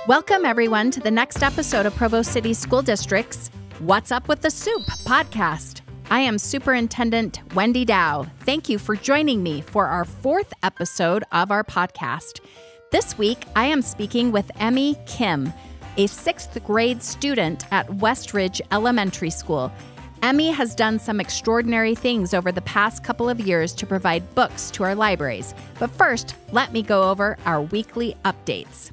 Welcome, everyone, to the next episode of Provo City School District's What's Up with the Soup podcast. I am Superintendent Wendy Dau. Thank you for joining me for our fourth episode of our podcast. This week, I am speaking with Emi Kim, a sixth grade student at Westridge Elementary School. Emi has done some extraordinary things over the past couple of years to provide books to our libraries. But first, let me go over our weekly updates.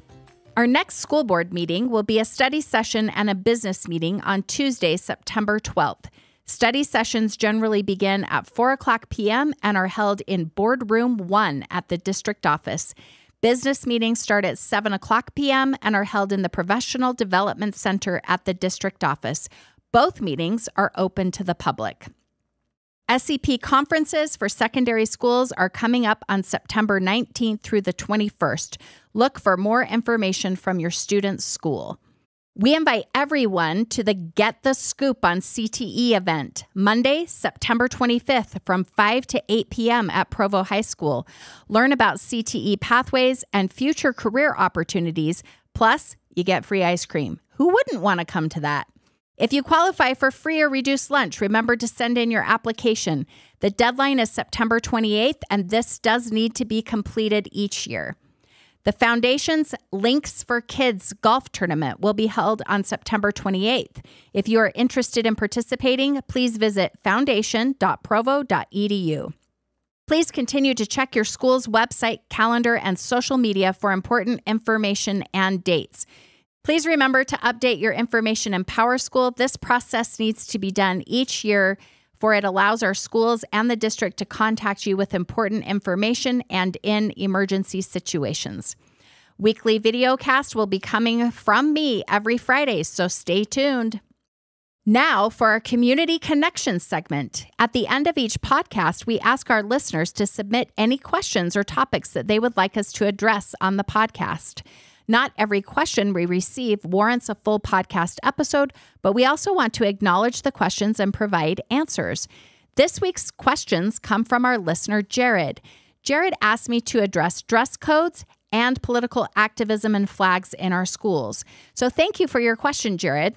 Our next school board meeting will be a study session and a business meeting on Tuesday, September 12th. Study sessions generally begin at 4 o'clock p.m. and are held in Boardroom 1 at the district office. Business meetings start at 7 o'clock p.m. and are held in the Professional Development Center at the district office. Both meetings are open to the public. SEP conferences for secondary schools are coming up on September 19th through the 21st. Look for more information from your student's school. We invite everyone to the Get the Scoop on CTE event, Monday, September 25th from 5 to 8 p.m. at Provo High School. Learn about CTE pathways and future career opportunities, plus you get free ice cream. Who wouldn't want to come to that? If you qualify for free or reduced lunch, remember to send in your application. The deadline is September 28th, and this does need to be completed each year. The Foundation's Links for Kids golf tournament will be held on September 28th. If you are interested in participating, please visit foundation.provo.edu. Please continue to check your school's website, calendar, and social media for important information and dates. Please remember to update your information in PowerSchool. This process needs to be done each year, for it allows our schools and the district to contact you with important information and in emergency situations. Weekly videocast will be coming from me every Friday, so stay tuned. Now for our Community Connections segment. At the end of each podcast, we ask our listeners to submit any questions or topics that they would like us to address on the podcast. Not every question we receive warrants a full podcast episode, but we also want to acknowledge the questions and provide answers. This week's questions come from our listener, Jared. Jared asked me to address dress codes and political activism and flags in our schools. So thank you for your question, Jared.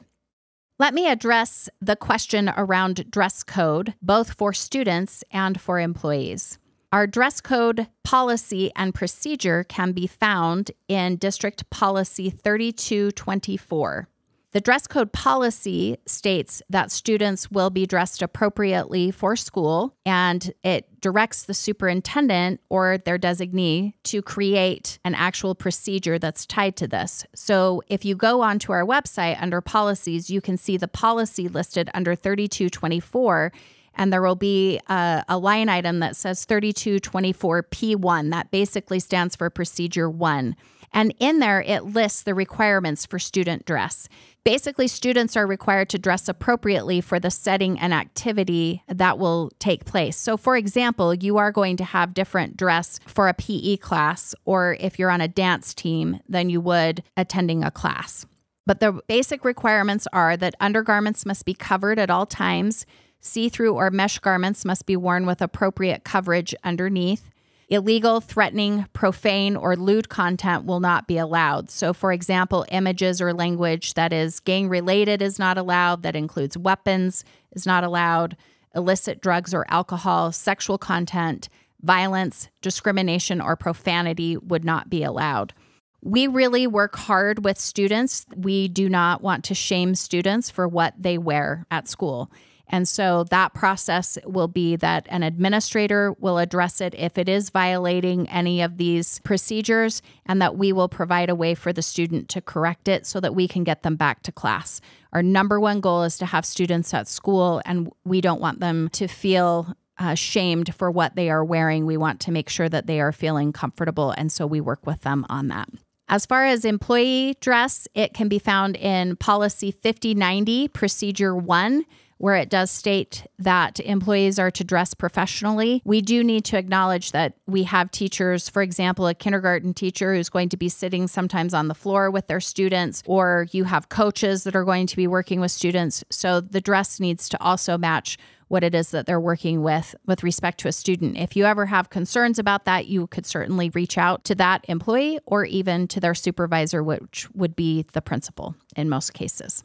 Let me address the question around dress code, both for students and for employees. Our dress code policy and procedure can be found in District Policy 3224. The dress code policy states that students will be dressed appropriately for school, and it directs the superintendent or their designee to create an actual procedure that's tied to this. So if you go onto our website under policies, you can see the policy listed under 3224. And there will be a line item that says 3224P1. That basically stands for Procedure 1. And in there, it lists the requirements for student dress. Basically, students are required to dress appropriately for the setting and activity that will take place. So, for example, you are going to have different dress for a PE class, or if you're on a dance team, than you would attending a class. But the basic requirements are that undergarments must be covered at all times. See-through or mesh garments must be worn with appropriate coverage underneath. Illegal, threatening, profane, or lewd content will not be allowed. So, for example, images or language that is gang-related is not allowed, that includes weapons is not allowed, illicit drugs or alcohol, sexual content, violence, discrimination, or profanity would not be allowed. We really work hard with students. We do not want to shame students for what they wear at school. And so that process will be that an administrator will address it if it is violating any of these procedures, and that we will provide a way for the student to correct it so that we can get them back to class. Our number one goal is to have students at school, and we don't want them to feel shamed for what they are wearing. We want to make sure that they are feeling comfortable, and so we work with them on that. As far as employee dress, it can be found in Policy 5090, Procedure 1, where it does state that employees are to dress professionally. We do need to acknowledge that we have teachers, for example, a kindergarten teacher who's going to be sitting sometimes on the floor with their students, or you have coaches that are going to be working with students. So the dress needs to also match what it is that they're working with respect to a student. If you ever have concerns about that, you could certainly reach out to that employee or even to their supervisor, which would be the principal in most cases.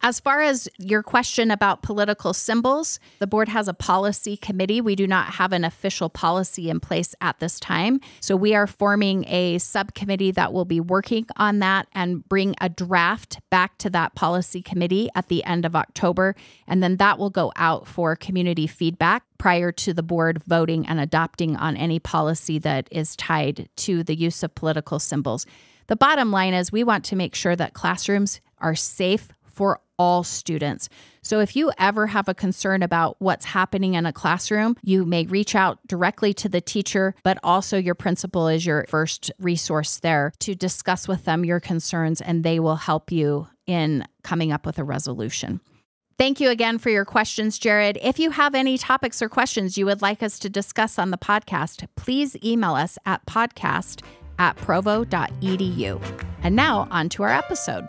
As far as your question about political symbols, the board has a policy committee. We do not have an official policy in place at this time. So we are forming a subcommittee that will be working on that and bring a draft back to that policy committee at the end of October. And then that will go out for community feedback prior to the board voting and adopting on any policy that is tied to the use of political symbols. The bottom line is we want to make sure that classrooms are safe for all students. So if you ever have a concern about what's happening in a classroom, you may reach out directly to the teacher, but also your principal is your first resource there to discuss with them your concerns, and they will help you in coming up with a resolution. Thank you again for your questions, Jared. If you have any topics or questions you would like us to discuss on the podcast, please email us at podcast@provo.edu. And now on to our episode.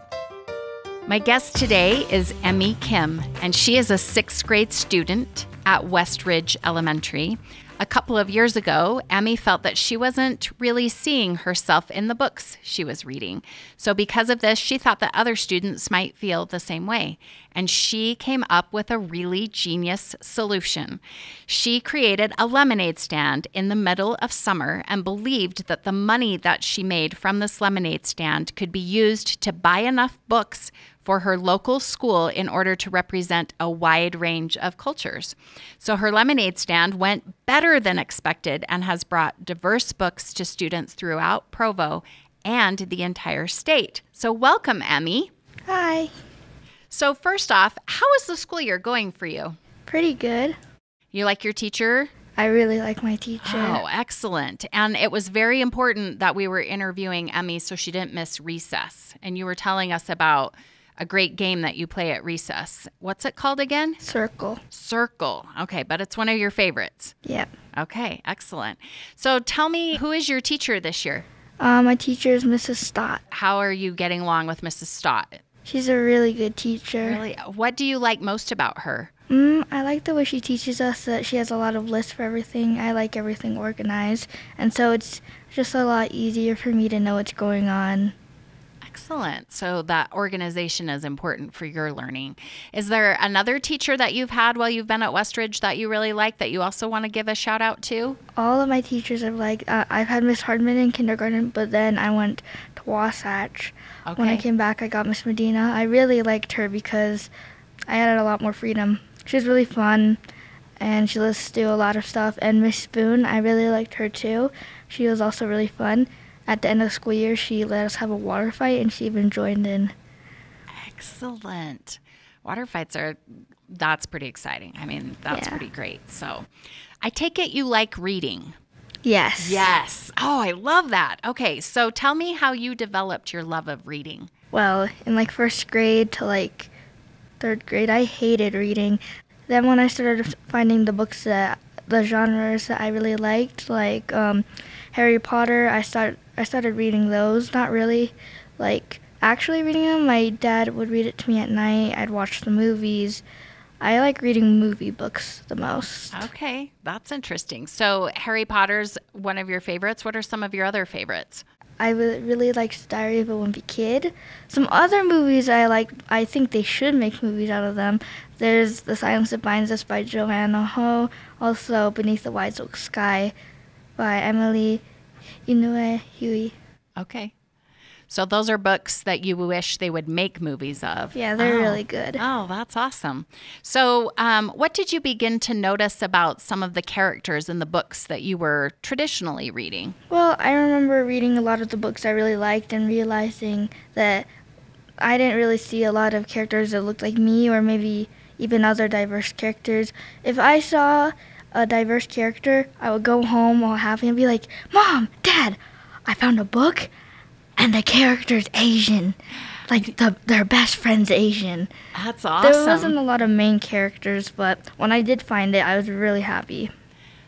My guest today is Emi Kim, and she is a 6th grade student at Westridge Elementary. A couple of years ago, Emi felt that she wasn't really seeing herself in the books she was reading. So because of this, she thought that other students might feel the same way. And she came up with a really genius solution. She created a lemonade stand in the middle of summer and believed that the money that she made from this lemonade stand could be used to buy enough books for her local school in order to represent a wide range of cultures. So her lemonade stand went better than expected and has brought diverse books to students throughout Provo and the entire state. So welcome, Emi. Hi. So first off, how is the school year going for you? Pretty good. You like your teacher? I really like my teacher. Oh, excellent. And it was very important that we were interviewing Emi so she didn't miss recess. And you were telling us about a great game that you play at recess. What's it called again? Circle. Circle. Okay, but it's one of your favorites. Yep. Okay, excellent. So tell me, who is your teacher this year? My teacher is Mrs. Stott. How are you getting along with Mrs. Stott? She's a really good teacher. Really? What do you like most about her? I like the way she teaches us, that she has a lot of lists for everything. I like everything organized, and so it's just a lot easier for me to know what's going on. Excellent. So that organization is important for your learning. Is there another teacher that you've had while you've been at Westridge that you really like that you also want to give a shout out to? All of my teachers I've liked. I've had Miss Hardman in kindergarten, but then I went to Wasatch. Okay. When I came back, I got Miss Medina. I really liked her because I had a lot more freedom. She was really fun, and she let us do a lot of stuff. And Miss Spoon, I really liked her too. She was also really fun. At the end of the school year, she let us have a water fight, and she even joined in. Excellent. Water fights that's pretty exciting. I mean, that's pretty great. So I take it you like reading. Yes. Yes. Oh, I love that. Okay, so tell me how you developed your love of reading. Well, in like 1st grade to like 3rd grade, I hated reading. Then when I started finding the books the genres that I really liked, like Harry Potter, I started reading those. Not really like actually reading them. My dad would read it to me at night. I'd watch the movies. I like reading movie books the most. Okay, that's interesting. So Harry Potter's one of your favorites. What are some of your other favorites? I really liked Diary of a Wimpy Kid. Some other movies I like, I think they should make movies out of them. There's The Silence That Binds Us by Joanna Ho. Also Beneath the Wide Oak Sky by Emily Inoue Huey. Okay. So those are books that you wish they would make movies of. Yeah, they're really good. Oh, that's awesome. So what did you begin to notice about some of the characters in the books that you were traditionally reading? Well, I remember reading a lot of the books I really liked and realizing that I didn't really see a lot of characters that looked like me or maybe even other diverse characters. If I saw a diverse character, I would go home all happy and be like, Mom, Dad, I found a book and the character's Asian. Like their best friend's Asian. That's awesome. There wasn't a lot of main characters, but when I did find it, I was really happy.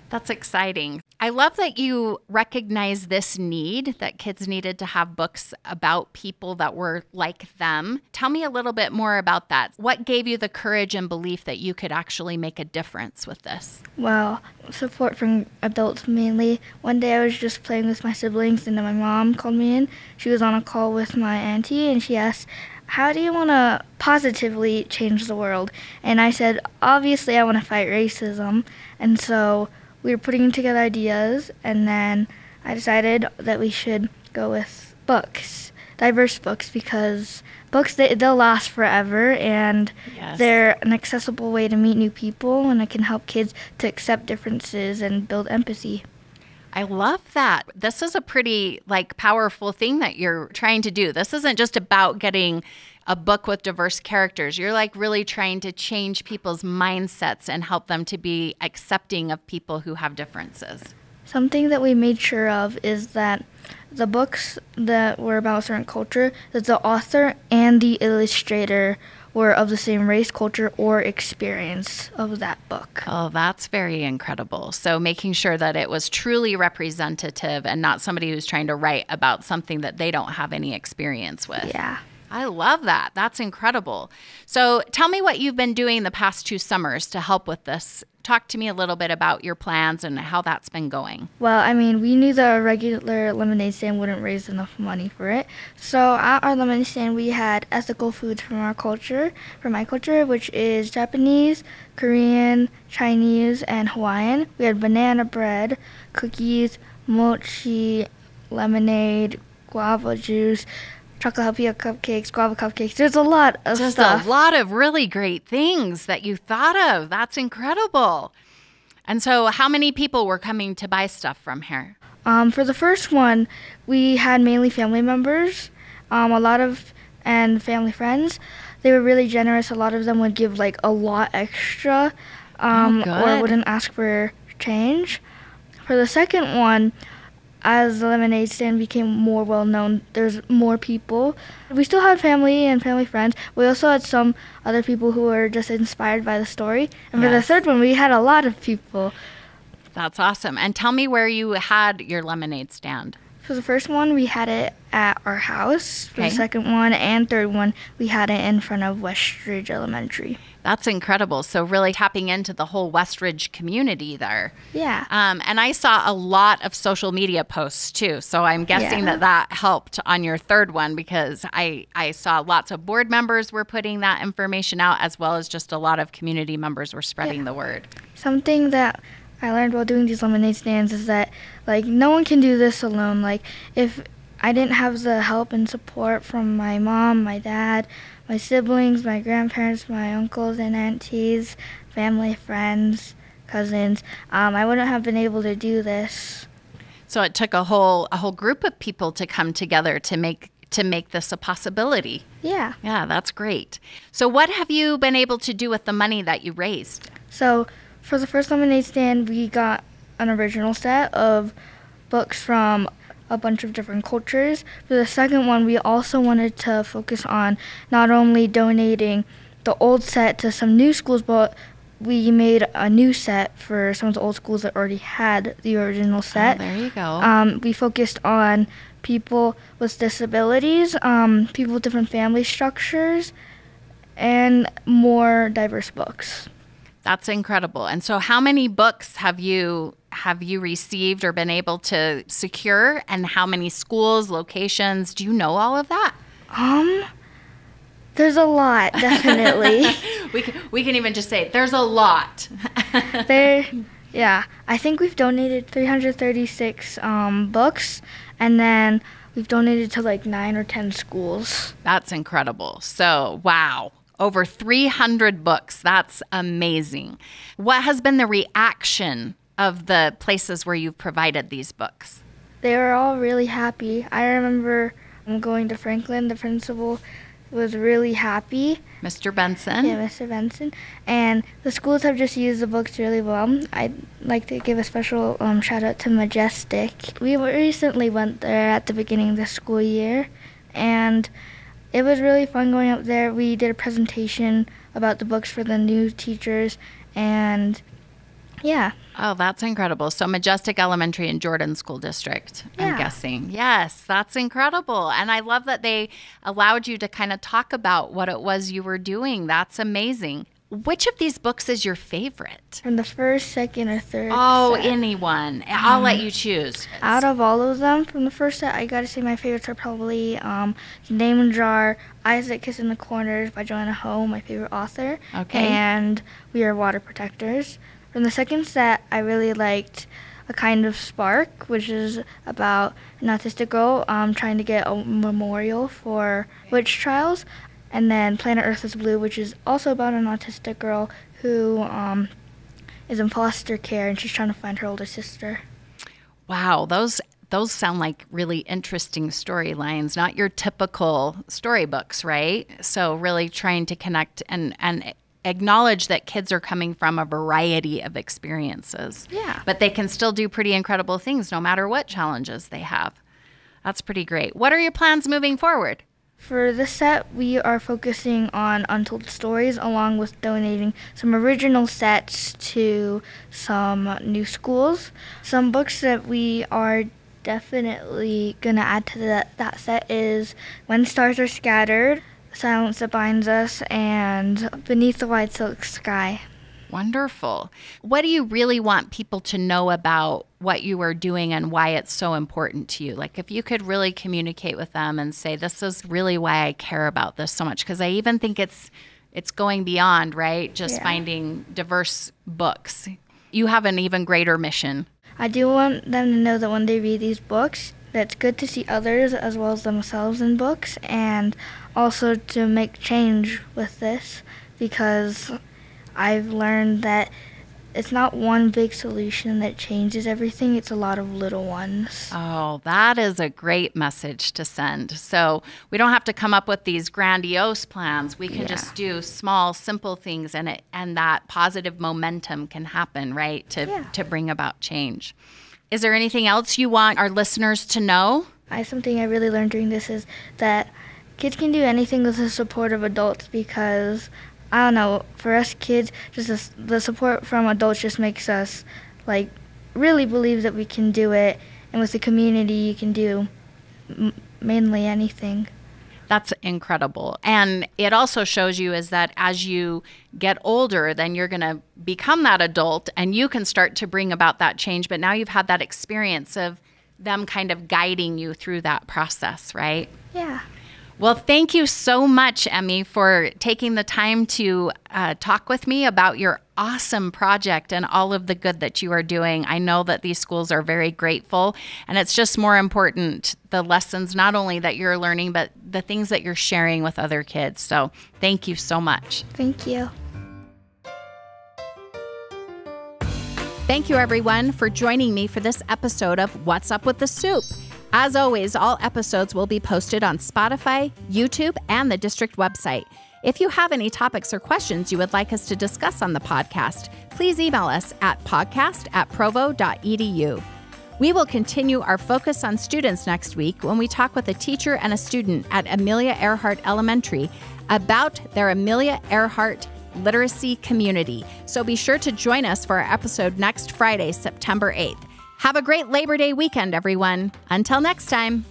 That's exciting. I love that you recognize this need, that kids needed to have books about people that were like them. Tell me a little bit more about that. What gave you the courage and belief that you could actually make a difference with this? Well, support from adults mainly. One day I was just playing with my siblings and then my mom called me in. She was on a call with my auntie and she asked, "How do you want to positively change the world?" And I said, obviously I want to fight racism. And so we were putting together ideas, and then I decided that we should go with books, diverse books, because books, they'll last forever, and they're an accessible way to meet new people, and it can help kids to accept differences and build empathy. I love that. This is a pretty powerful thing that you're trying to do. This isn't just about getting a book with diverse characters. You're really trying to change people's mindsets and help them to be accepting of people who have differences. Something that we made sure of is that the books that were about a certain culture, that the author and the illustrator were of the same race, culture, or experience of that book. Oh, that's very incredible. So making sure that it was truly representative and not somebody who's trying to write about something that they don't have any experience with. Yeah. I love that. That's incredible. So tell me what you've been doing the past 2 summers to help with this. Talk to me a little bit about your plans and how that's been going. Well, I mean, we knew the regular lemonade stand wouldn't raise enough money for it. So at our lemonade stand, we had ethical foods from our culture, from my culture, which is Japanese, Korean, Chinese, and Hawaiian. We had banana bread, cookies, mochi, lemonade, guava juice, chocolate jalapeno cupcakes, guava cupcakes. There's a lot of stuff. Just a lot of really great things that you thought of. That's incredible. And so how many people were coming to buy stuff from here? For the first one, we had mainly family members, and family friends. They were really generous. A lot of them would give a lot extra, or wouldn't ask for change. For the second one, as the lemonade stand became more well-known, there's more people. We still had family and family friends. We also had some other people who were just inspired by the story. And for the third one, we had a lot of people. That's awesome. And tell me where you had your lemonade stand. For the first one, we had it at our house. For the second one and third one, we had it in front of Westridge Elementary. That's incredible. So really tapping into the whole Westridge community there. Yeah. And I saw a lot of social media posts too. So I'm guessing that helped on your third one, because I saw lots of board members were putting that information out, as well as just a lot of community members were spreading the word. Something that I learned while doing these lemonade stands is that no one can do this alone. If I didn't have the help and support from my mom, my dad, my siblings, my grandparents, my uncles and aunties, family, friends, cousins, I wouldn't have been able to do this. So it took a whole group of people to come together to make this a possibility. Yeah. Yeah, that's great. So what have you been able to do with the money that you raised? So for the first lemonade stand, we got an original set of books from a bunch of different cultures. For the second one, we also wanted to focus on not only donating the old set to some new schools, but we made a new set for some of the old schools that already had the original set. Oh, there you go. We focused on people with disabilities, people with different family structures, and more diverse books. That's incredible. And so how many books have you received or been able to secure, and how many schools, locations? Do you know all of that? There's a lot, definitely. we can even just say there's a lot. Yeah, I think we've donated 336 books, and then we've donated to 9 or 10 schools. That's incredible. So, wow. Over 300 books. That's amazing. What has been the reaction of the places where you've provided these books? They were all really happy. I remember going to Franklin. The principal was really happy. Mr. Benson? Yeah, Mr. Benson. And the schools have just used the books really well. I'd like to give a special shout out to Majestic. We recently went there at the beginning of the school year, and it was really fun going up there. We did a presentation about the books for the new teachers, and Yeah. Oh, that's incredible. So Majestic Elementary in Jordan School District, I'm Yeah. guessing. Yes, that's incredible. And I love that they allowed you to kind of talk about what it was you were doing. That's amazing. Which of these books is your favorite? From the first, second, or third Oh, set. anyone. I'll let you choose. Out of all of them, from the first set, I gotta say my favorites are probably The Name Jar, Isaac Kiss in the Corners by Joanna Ho, my favorite author, Okay. and We Are Water Protectors. From the second set, I really liked A Kind of Spark, which is about an autistic girl trying to get a memorial for witch trials. And then Planet Earth is Blue, which is also about an autistic girl who is in foster care, and she's trying to find her older sister. Wow, those sound like really interesting storylines, not your typical storybooks, right? So really trying to connect and acknowledge that kids are coming from a variety of experiences. Yeah. But they can still do pretty incredible things no matter what challenges they have. That's pretty great. What are your plans moving forward? For this set, we are focusing on untold stories along with donating some original sets to some new schools. Some books that we are definitely going to add to that set is When Stars Are Scattered, Silence That Binds Us, and Beneath the Wide Silk Sky. Wonderful. What do you really want people to know about what you are doing and why it's so important to you? Like if you could really communicate with them and say, this is really why I care about this so much. Because I even think it's going beyond, right? Just finding diverse books. You have an even greater mission. I do want them to know that when they read these books, that it's good to see others as well as themselves in books, and also to make change with this, because I've learned that it's not one big solution that changes everything. It's a lot of little ones. Oh, that is a great message to send. So we don't have to come up with these grandiose plans. We can just do small, simple things, and that positive momentum can happen, right, to bring about change. Is there anything else you want our listeners to know? Something I really learned during this is that kids can do anything with the support of adults, because I don't know, for us kids, just the support from adults just makes us really believe that we can do it, and with the community you can do mainly anything. That's incredible. And it also shows you is that as you get older, then you're going to become that adult and you can start to bring about that change. But now you've had that experience of them kind of guiding you through that process, right? Yeah. Well, thank you so much, Emi, for taking the time to talk with me about your awesome project and all of the good that you are doing. I know that these schools are very grateful, and it's just more important, the lessons not only that you're learning, but the things that you're sharing with other kids. So thank you so much. Thank you. Thank you, everyone, for joining me for this episode of What's Up with the Soup. As always, all episodes will be posted on Spotify, YouTube, and the district website. If you have any topics or questions you would like us to discuss on the podcast, please email us at podcast@provo.edu. We will continue our focus on students next week when we talk with a teacher and a student at Amelia Earhart Elementary about their Amelia Earhart literacy community. So be sure to join us for our episode next Friday, September 8th. Have a great Labor Day weekend, everyone. Until next time.